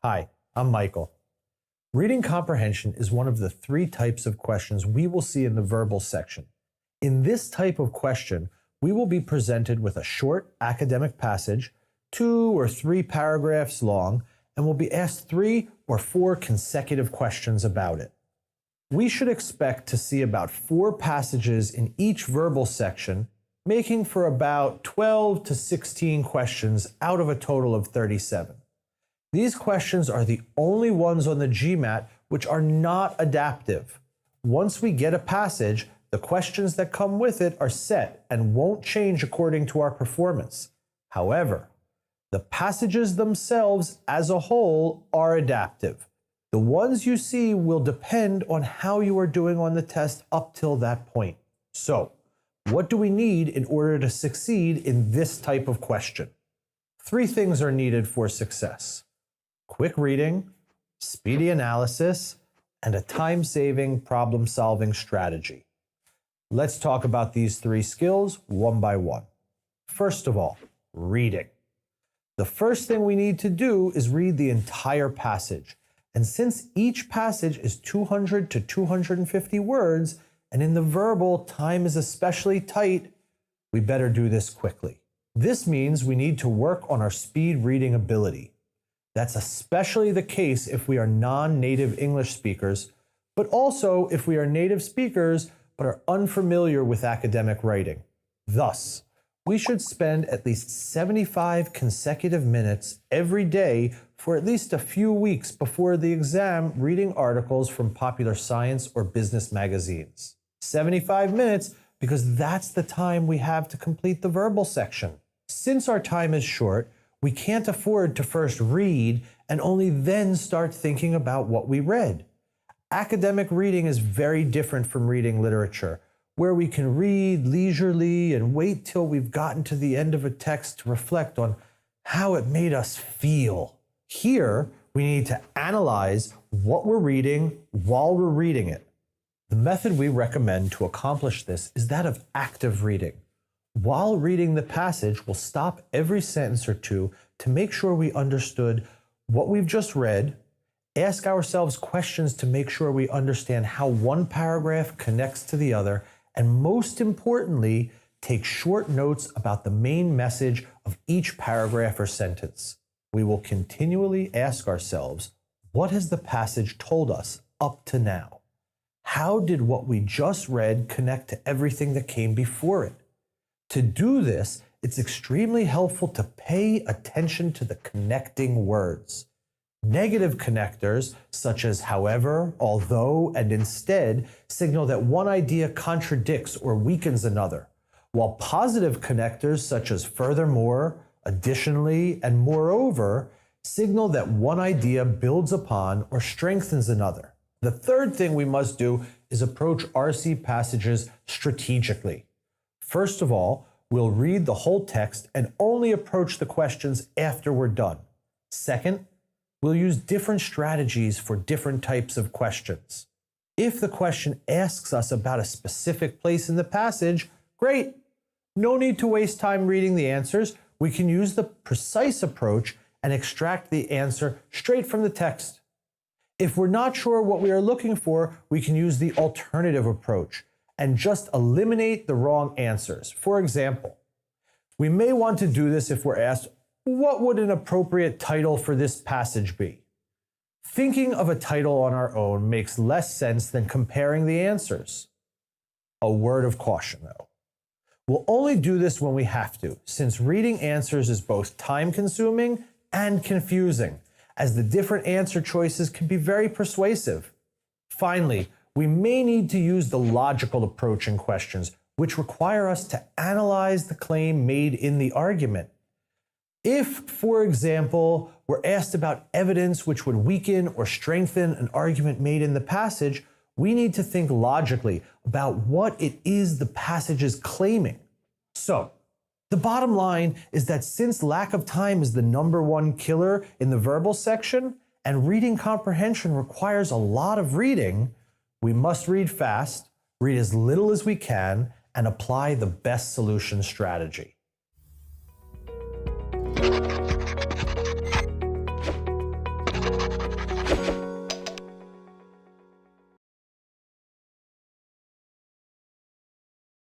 Hi, I'm Michael. Reading comprehension is one of the 3 types of questions we will see in the verbal section. In this type of question, we will be presented with a short academic passage, 2 or 3 paragraphs long, and will be asked 3 or 4 consecutive questions about it. We should expect to see about 4 passages in each verbal section, making for about 12 to 16 questions out of a total of 37. These questions are the only ones on the GMAT which are not adaptive. Once we get a passage, the questions that come with it are set and won't change according to our performance. However, the passages themselves as a whole are adaptive. The ones you see will depend on how you are doing on the test up till that point. So, what do we need in order to succeed in this type of question? 3 things are needed for success: quick reading, speedy analysis, and a time-saving problem-solving strategy. Let's talk about these 3 skills one by one. First of all, reading. The first thing we need to do is read the entire passage. And since each passage is 200 to 250 words, and in the verbal, time is especially tight, we better do this quickly. This means we need to work on our speed reading ability. That's especially the case if we are non-native English speakers, but also if we are native speakers but are unfamiliar with academic writing. Thus, we should spend at least 75 consecutive minutes every day for at least a few weeks before the exam reading articles from popular science or business magazines. 75 minutes because that's the time we have to complete the verbal section. Since our time is short, we can't afford to first read and only then start thinking about what we read. Academic reading is very different from reading literature, where we can read leisurely and wait till we've gotten to the end of a text to reflect on how it made us feel. Here, we need to analyze what we're reading while we're reading it. The method we recommend to accomplish this is that of active reading. While reading the passage, we'll stop every sentence or two to make sure we understood what we've just read, ask ourselves questions to make sure we understand how one paragraph connects to the other, and most importantly, take short notes about the main message of each paragraph or sentence. We will continually ask ourselves, what has the passage told us up to now? How did what we just read connect to everything that came before it? To do this, it's extremely helpful to pay attention to the connecting words. Negative connectors, such as however, although, and instead, signal that one idea contradicts or weakens another, while positive connectors, such as furthermore, additionally, and moreover, signal that one idea builds upon or strengthens another. The third thing we must do is approach RC passages strategically. First of all, we'll read the whole text and only approach the questions after we're done. Second, we'll use different strategies for different types of questions. If the question asks us about a specific place in the passage, great. No need to waste time reading the answers. We can use the precise approach and extract the answer straight from the text. If we're not sure what we are looking for, we can use the alternative approach and just eliminate the wrong answers. For example, we may want to do this if we're asked, what would an appropriate title for this passage be? Thinking of a title on our own makes less sense than comparing the answers. A word of caution, though. We'll only do this when we have to, since reading answers is both time-consuming and confusing, as the different answer choices can be very persuasive. Finally, we may need to use the logical approach in questions, which require us to analyze the claim made in the argument. If, for example, we're asked about evidence which would weaken or strengthen an argument made in the passage, we need to think logically about what it is the passage is claiming. So, the bottom line is that since lack of time is the #1 killer in the verbal section, and reading comprehension requires a lot of reading, we must read fast, read as little as we can, and apply the best solution strategy.